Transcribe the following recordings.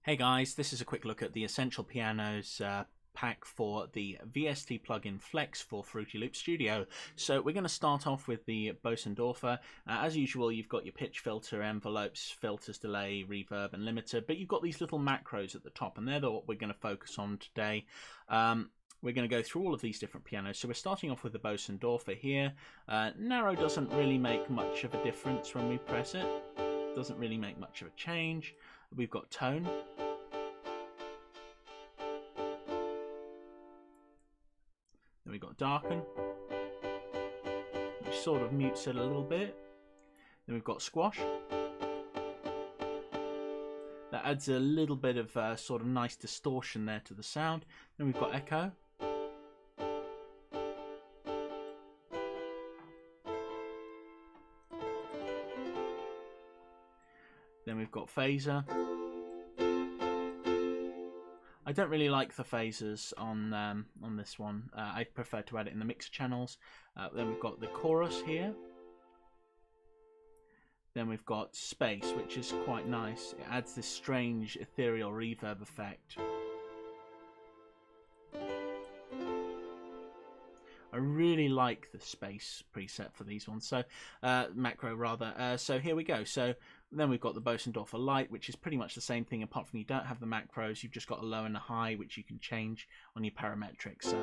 Hey guys, this is a quick look at the Essential Pianos pack for the VST plugin Flex for Fruity Loop Studio. So we're going to start off with the Bosendorfer. As usual, you've got your pitch filter, envelopes, filters, delay, reverb and limiter, but you've got these little macros at the top, and they're what we're going to focus on today. We're going to go through all of these different pianos. So we're starting off with the Bosendorfer here. Narrow doesn't really make much of a difference when we press it. Doesn't really make much of a change. We've got tone. Then we've got darken, which sort of mutes it a little bit. Then we've got squash. That adds a little bit of sort of nice distortion there to the sound. Then we've got echo. Then we've got phaser. I don't really like the phasers on this one. I prefer to add it in the mixer channels. Then we've got the chorus here. Then we've got space, which is quite nice. It adds this strange ethereal reverb effect. I really like the space preset for these ones, so macro rather. So here we go. So then we've got the Bosendorfer Light, which is pretty much the same thing, apart from you don't have the macros. You've just got a low and a high, which you can change on your parametric. So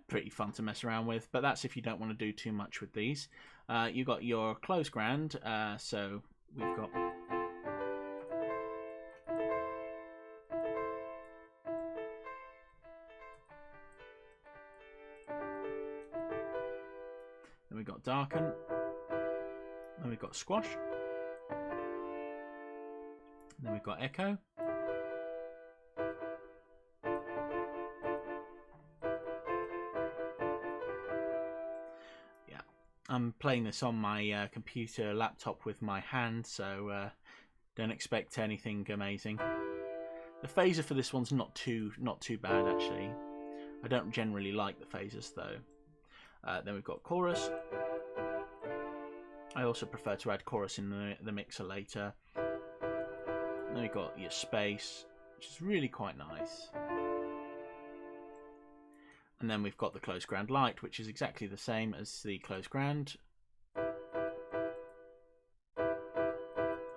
pretty fun to mess around with, but that's if you don't want to do too much with these. You've got your close grand, so we've got then we've got darken, then we've got squash, then we've got echo, yeah, I'm playing this on my computer laptop with my hand, so don't expect anything amazing. The phaser for this one's not too bad actually. I don't generally like the phasers though. Then we've got chorus. I also prefer to add chorus in the mixer later. Then we've got your space, which is really quite nice. And then we've got the close grand light, which is exactly the same as the close grand.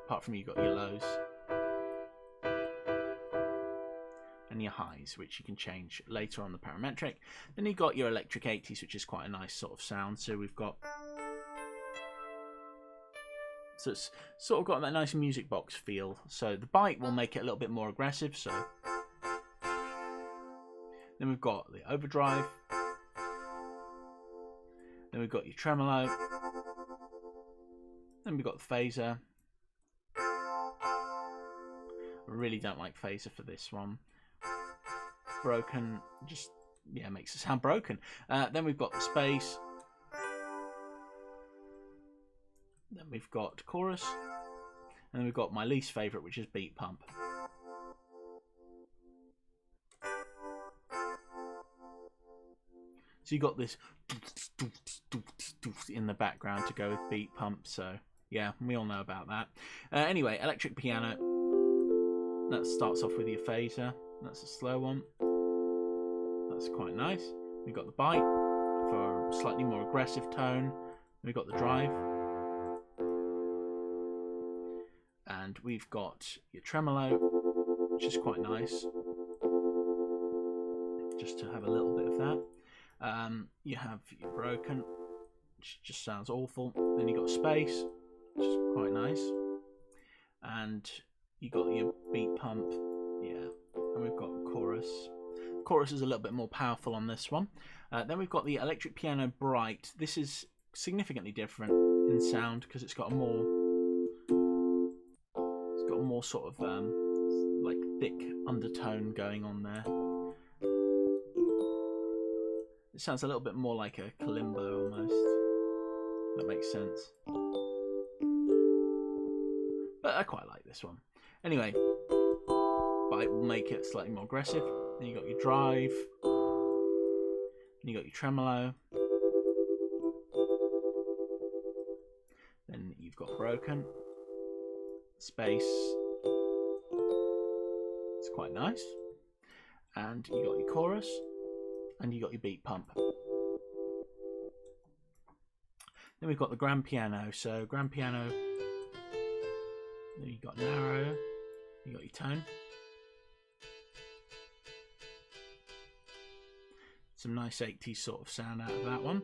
Apart from you've got your lows. And your highs, which you can change later on the parametric. Then you've got your electric 80s, which is quite a nice sort of sound. So we've got, so it's sort of got that nice music box feel. So the bite will make it a little bit more aggressive. So then we've got the overdrive. Then we've got your tremolo. Then we've got the phaser. I really don't like phaser for this one. Broken, just yeah, makes it sound broken. Then we've got the space. Then we've got chorus, and then we've got my least favorite, which is beat pump. So you got this in the background to go with beat pump. So yeah, we all know about that. Anyway, electric piano. That starts off with your phaser. That's a slow one. That's quite nice. We've got the bite for a slightly more aggressive tone. We've got the drive. And we've got your tremolo, which is quite nice. Just to have a little bit of that. You have your broken, which just sounds awful. Then you've got space, which is quite nice. And you got your beat pump, yeah. And we've got chorus. Chorus is a little bit more powerful on this one. Then we've got the electric piano bright. This is significantly different in sound because it's got a more sort of like thick undertone going on there. It sounds a little bit more like a kalimba almost. That makes sense. But I quite like this one. Anyway, bite will make it slightly more aggressive. Then you got your drive. Then you got your tremolo. You've got broken, space. It's quite nice. And you got your chorus, and you got your beat pump. Then we've got the grand piano. So grand piano. Then you got narrow. You got your tone. Some nice 80s sort of sound out of that one.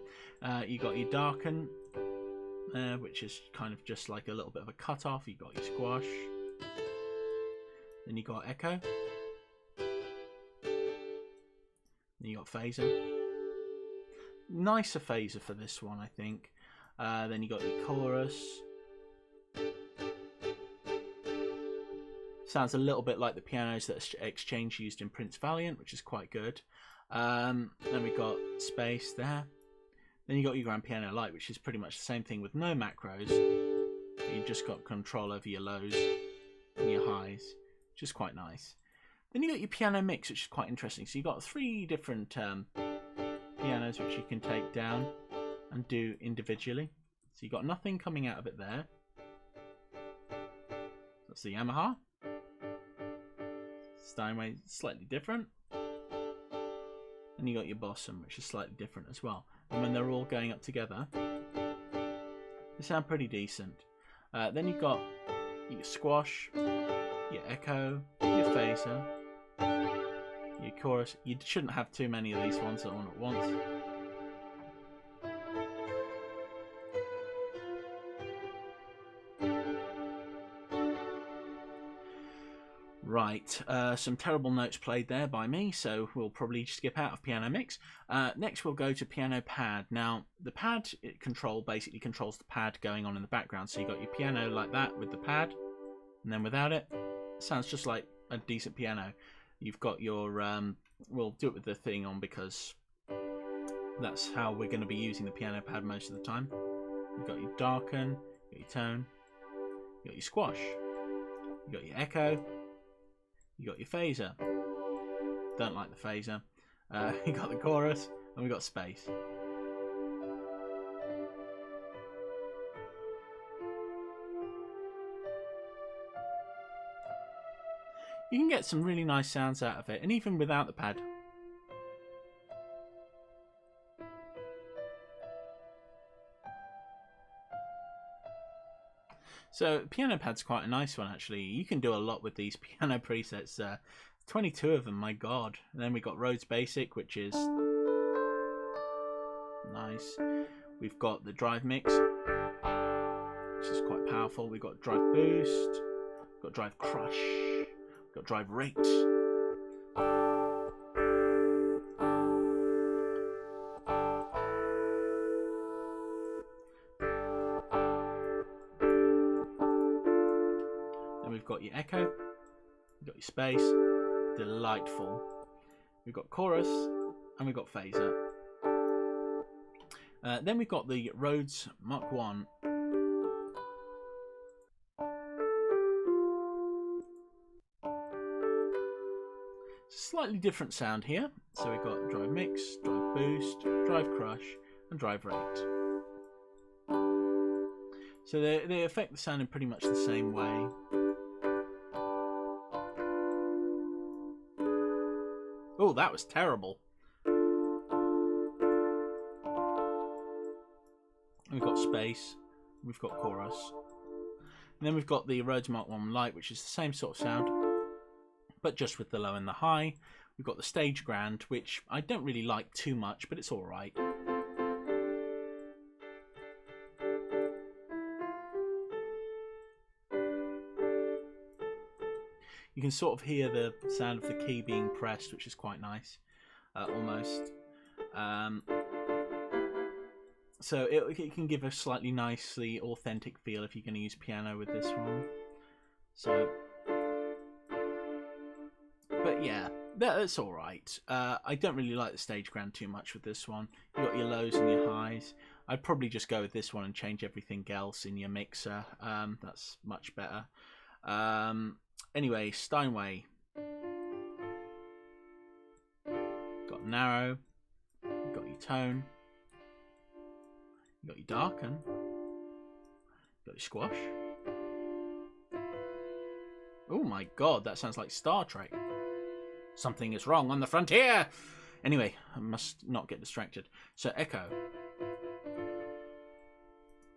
You got your darken, which is kind of just like a little bit of a cut off. You got your squash. Then you got echo. Then you got phaser. Nicer phaser for this one, I think. Then you got your chorus. Sounds a little bit like the pianos that Exchange used in Prince Valiant, which is quite good. Then we got space there. Then you got your grand piano light, which is pretty much the same thing with no macros. You just got control over your lows and your highs, which is quite nice. Then you got your piano mix, which is quite interesting. So you got 3 different pianos which you can take down and do individually. So you got nothing coming out of it there. That's the Yamaha. Steinway, slightly different. And you got your Bosendorfer, which is slightly different as well. And when they're all going up together, they sound pretty decent. Then you've got your squash, your echo, your phaser, your chorus. You shouldn't have too many of these ones on at once. Right, some terrible notes played there by me, so we'll probably skip out of piano mix. Next we'll go to piano pad. Now, the pad control basically controls the pad going on in the background. So you got your piano like that with the pad, and then without it, sounds just like a decent piano. You've got your, we'll do it with the thing on because that's how we're going to be using the piano pad most of the time. You've got your darken, you got your tone, you got your squash, you got your echo, you got your phaser. Don't like the phaser. You got the chorus, and we got space. You can get some really nice sounds out of it, and even without the pad. So piano pad's quite a nice one actually. You can do a lot with these piano presets. 22 of them, my god. And then we got Rhodes Basic, which is nice. We've got the drive mix, which is quite powerful. We've got drive boost, we've got drive crush, we've got drive rate. We've got your echo, we've got your space, delightful. We've got chorus, and we've got phaser. Then we've got the Rhodes Mark 1. Slightly different sound here. So we've got drive mix, drive boost, drive crush, and drive rate. So they affect the sound in pretty much the same way. Oh, that was terrible. We've got space, we've got chorus, and then we've got the Rhodes Mark 1 Lite, which is the same sort of sound, but just with the low and the high. We've got the Stage Grand, which I don't really like too much, but it's alright. You can sort of hear the sound of the key being pressed, which is quite nice, almost. So it can give a slightly nicely authentic feel if you're going to use piano with this one. So, but yeah, that's alright. I don't really like the Stage Grand too much with this one. You got your lows and your highs. I'd probably just go with this one and change everything else in your mixer. That's much better. Anyway, Steinway. Got narrow. Got your tone. You got your darken. Got your squash. Oh my god, that sounds like Star Trek. Something is wrong on the frontier! Anyway, I must not get distracted. So, echo.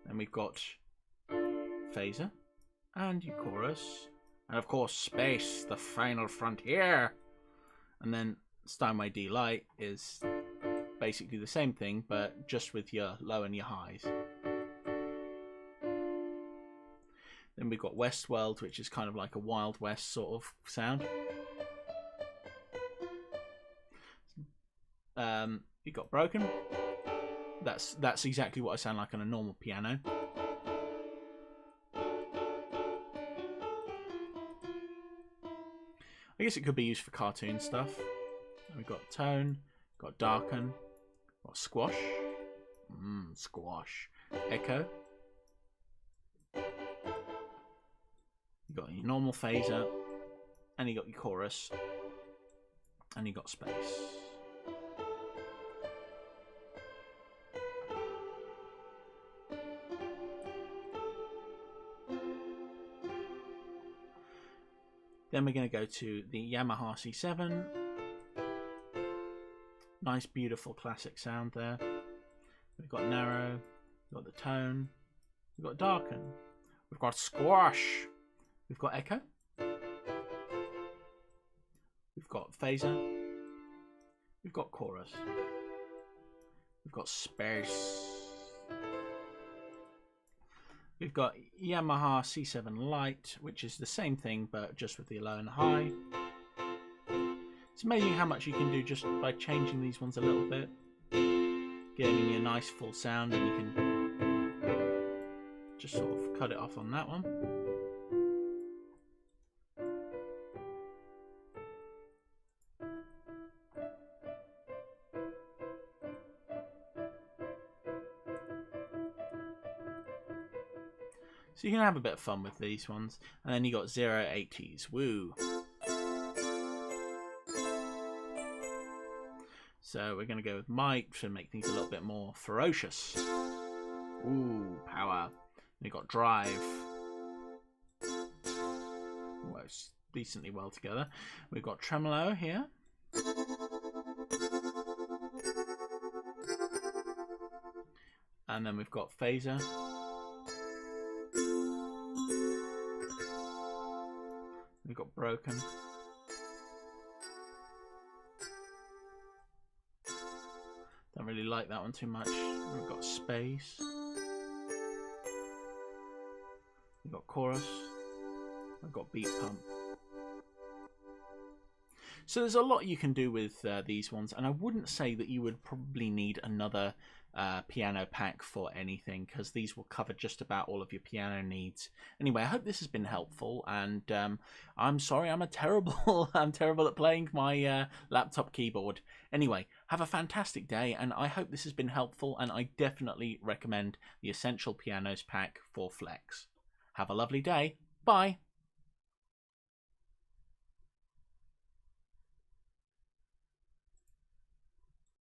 Then we've got phaser. And your chorus. And of course, space, the final frontier. And then Steinway D light is basically the same thing, but just with your low and your highs. Then we've got Westworld, which is kind of like a Wild West sort of sound. You've got broken. That's exactly what I sound like on a normal piano. I guess it could be used for cartoon stuff. And we've got tone, got darken, got squash, squash, echo. You got your normal phaser, and you got your chorus, and you got space. Then we're going to go to the Yamaha C7. Nice, beautiful, classic sound there. We've got narrow, we've got the tone, we've got darken, we've got squash, we've got echo, we've got phaser, we've got chorus, we've got space. We've got Yamaha C7 Lite, which is the same thing, but just with the low and high. It's amazing how much you can do just by changing these ones a little bit, giving you a nice full sound, and you can just sort of cut it off on that one. So you can have a bit of fun with these ones. And then you got 080s. Woo! So we're going to go with mic to make things a little bit more ferocious. Ooh, power. We got drive. Works decently well together. We've got tremolo here. And then we've got phaser. We've got broken. Don't really like that one too much. We've got space. We've got chorus. We've got beat pump. So there's a lot you can do with these ones, and I wouldn't say that you would probably need another piano pack for anything, because these will cover just about all of your piano needs. Anyway, I hope this has been helpful, and I'm sorry I'm terrible at playing my laptop keyboard. Anyway, have a fantastic day, and I hope this has been helpful, and I definitely recommend the Essential Pianos pack for Flex. Have a lovely day. Bye.